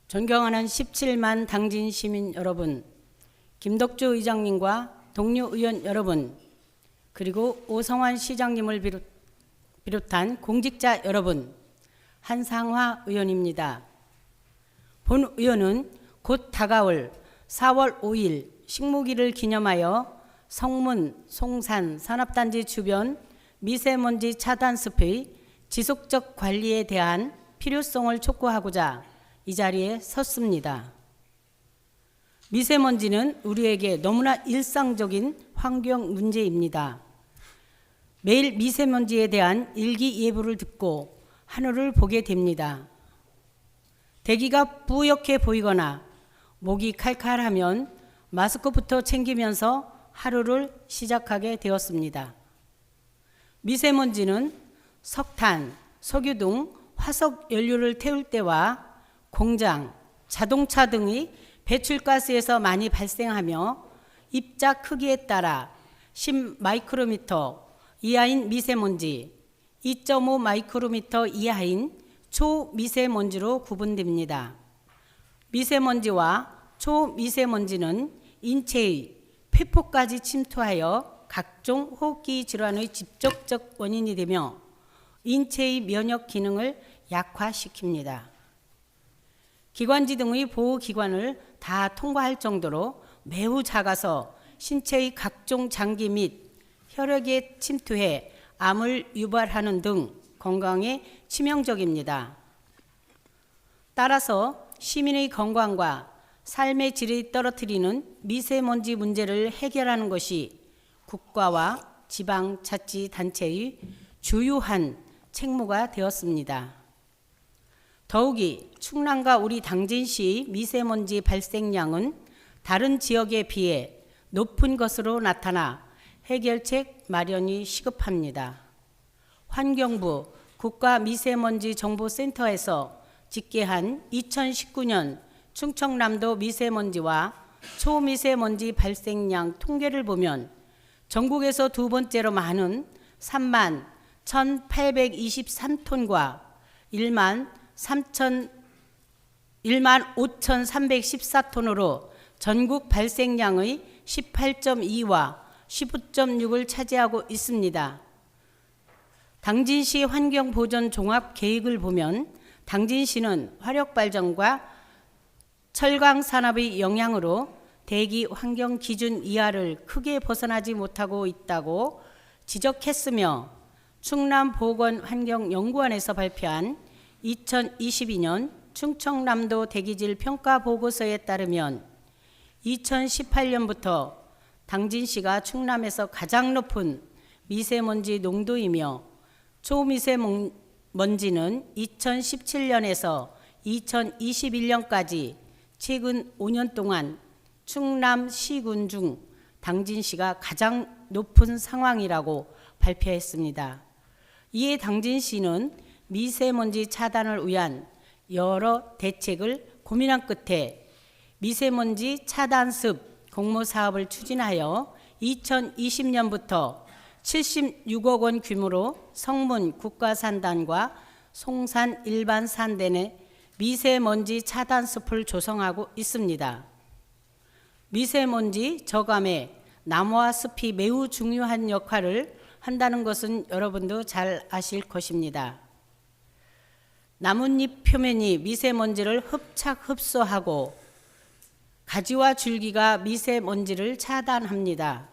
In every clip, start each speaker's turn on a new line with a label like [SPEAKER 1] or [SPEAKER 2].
[SPEAKER 1] 존경하는 17만 당진 시민 여러분, 김덕주 의장님과 동료 의원 여러분, 그리고 오성환 시장님을 비롯한 공직자 여러분, 한상화 의원입니다. 본 의원은 곧 다가올 4월 5일 식무기를 기념하여 성문, 송산, 산업단지 주변 미세먼지 차단 숲의 지속적 관리에 대한 필요성을 촉구하고자 이 자리에 섰습니다. 미세먼지는 우리에게 너무나 일상적인 환경 문제입니다. 매일 미세먼지에 대한 일기예보를 듣고 하늘을 보게 됩니다. 대기가 뿌옇게 보이거나 목이 칼칼하면 마스크부터 챙기면서 하루를 시작하게 되었습니다. 미세먼지는 석탄, 석유 등 화석 연료를 태울 때와 공장, 자동차 등의 배출가스에서 많이 발생하며 입자 크기에 따라 10 마이크로미터 이하인 미세먼지, 2.5 마이크로미터 이하인 초미세먼지로 구분됩니다. 미세먼지와 초미세먼지는 인체의 폐포까지 침투하여 각종 호흡기 질환의 직접적 원인이 되며 인체의 면역 기능을 약화시킵니다. 기관지 등의 보호기관을 다 통과할 정도로 매우 작아서 신체의 각종 장기 및 혈액에 침투해 암을 유발하는 등 건강에 치명적입니다. 따라서 시민의 건강과 삶의 질을 떨어뜨리는 미세먼지 문제를 해결하는 것이 국가와 지방자치단체의 주요한 책무가 되었습니다. 더욱이 충남과 우리 당진시의 미세먼지 발생량은 다른 지역에 비해 높은 것으로 나타나 해결책 마련이 시급합니다. 환경부 국가미세먼지정보센터에서 집계한 2019년 충청남도 미세먼지와 초미세먼지 발생량 통계를 보면 전국에서 두 번째로 많은 3만 1,823톤과 1만 5,314톤으로 전국 발생량의 18.2와 15.6을 차지하고 있습니다. 당진시 환경보전 종합계획을 보면 당진시는 화력발전과 철강산업의 영향으로 대기 환경 기준 이하를 크게 벗어나지 못하고 있다고 지적했으며 충남보건환경연구원에서 발표한 2022년 충청남도 대기질 평가 보고서에 따르면 2018년부터 당진시가 충남에서 가장 높은 미세먼지 농도이며 초미세먼지는 2017년에서 2021년까지 최근 5년 동안 충남 시군 중 당진시가 가장 높은 상황이라고 발표했습니다. 이에 당진시는 미세먼지 차단을 위한 여러 대책을 고민한 끝에 미세먼지 차단습 공모사업을 추진하여 2020년부터 76억 원 규모로 성문 국가산단과 송산 일반산대 내 미세먼지 차단숲을 조성하고 있습니다. 미세먼지 저감에 나무와 숲이 매우 중요한 역할을 한다는 것은 여러분도 잘 아실 것입니다. 나뭇잎 표면이 미세먼지를 흡착 흡수하고 가지와 줄기가 미세먼지를 차단합니다.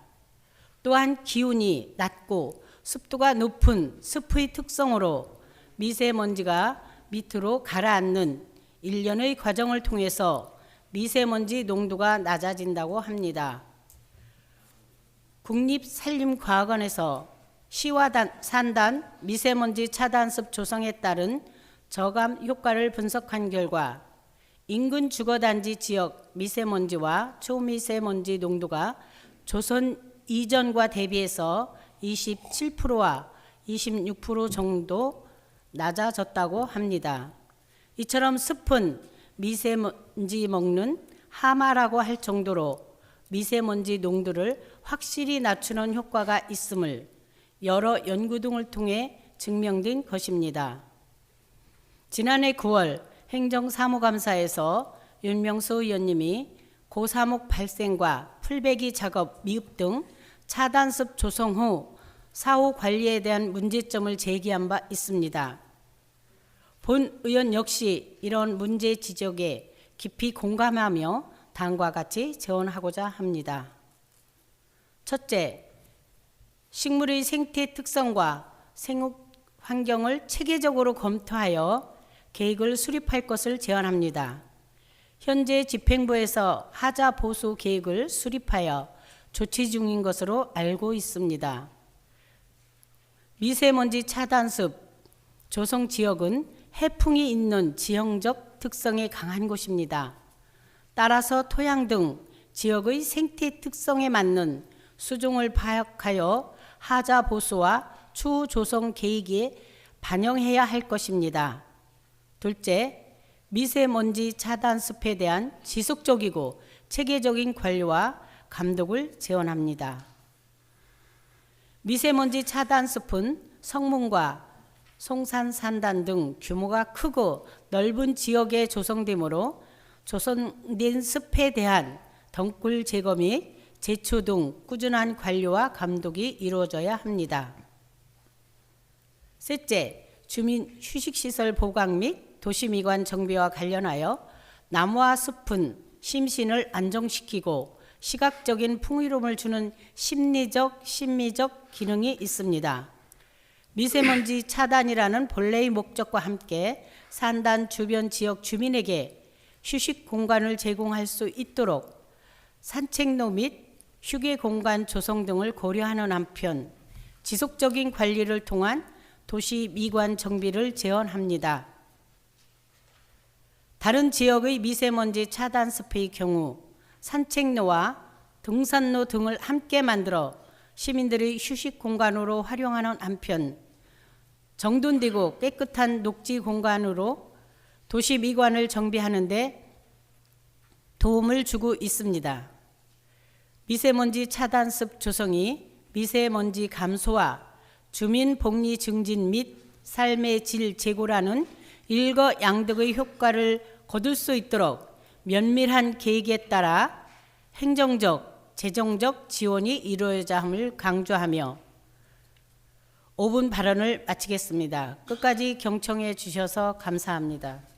[SPEAKER 1] 또한 기온이 낮고 습도가 높은 숲의 특성으로 미세먼지가 밑으로 가라앉는 일련의 과정을 통해서 미세먼지 농도가 낮아진다고 합니다. 국립산림과학원에서 시와 산단 미세먼지 차단습 조성에 따른 저감 효과를 분석한 결과 인근 주거단지 지역 미세먼지와 초미세먼지 농도가 조선 이전과 대비해서 27%와 26% 정도 낮아졌다고 합니다. 이처럼 숲은 미세먼지 먹는 하마라고 할 정도로 미세먼지 농도를 확실히 낮추는 효과가 있음을 여러 연구 등을 통해 증명된 것입니다. 지난해 9월 행정사무감사에서 윤명수 의원님이 고사목 발생과 풀베기 작업 미흡 등 차단습 조성 후 사후 관리에 대한 문제점을 제기한 바 있습니다. 본 의원 역시 이런 문제 지적에 깊이 공감하며 다음과 같이 제언하고자 합니다. 첫째, 식물의 생태 특성과 생육 환경을 체계적으로 검토하여 계획을 수립할 것을 제안합니다. 현재 집행부에서 하자 보수 계획을 수립하여 조치 중인 것으로 알고 있습니다. 미세먼지 차단습 조성 지역은 해풍이 있는 지형적 특성에 강한 곳입니다. 따라서 토양 등 지역의 생태 특성에 맞는 수종을 파악하여 하자 보수와 추후 조성 계획에 반영해야 할 것입니다. 둘째, 미세먼지 차단습에 대한 지속적이고 체계적인 관리와 감독을 제언합니다. 미세먼지 차단습은 성문과 송산산단 등 규모가 크고 넓은 지역에 조성되므로 조성된 습에 대한 덩굴 제거 및 제초 등 꾸준한 관리와 감독이 이루어져야 합니다. 셋째, 주민 휴식시설 보강 및 도시미관 정비와 관련하여 나무와 숲은 심신을 안정시키고 시각적인 풍요로움을 주는 심리적, 심미적 기능이 있습니다. 미세먼지 차단이라는 본래의 목적과 함께 산단 주변 지역 주민에게 휴식 공간을 제공할 수 있도록 산책로 및 휴게 공간 조성 등을 고려하는 한편 지속적인 관리를 통한 도시 미관 정비를 제언합니다. 다른 지역의 미세먼지 차단 습의 경우 산책로와 등산로 등을 함께 만들어 시민들의 휴식 공간으로 활용하는 한편 정돈되고 깨끗한 녹지 공간으로 도시 미관을 정비하는 데 도움을 주고 있습니다. 미세먼지 차단습 조성이 미세먼지 감소와 주민 복리 증진 및 삶의 질 제고라는 일거양득의 효과를 거둘 수 있도록 면밀한 계획에 따라 행정적, 재정적 지원이 이루어져야 함을 강조하며 5분 발언을 마치겠습니다. 끝까지 경청해 주셔서 감사합니다.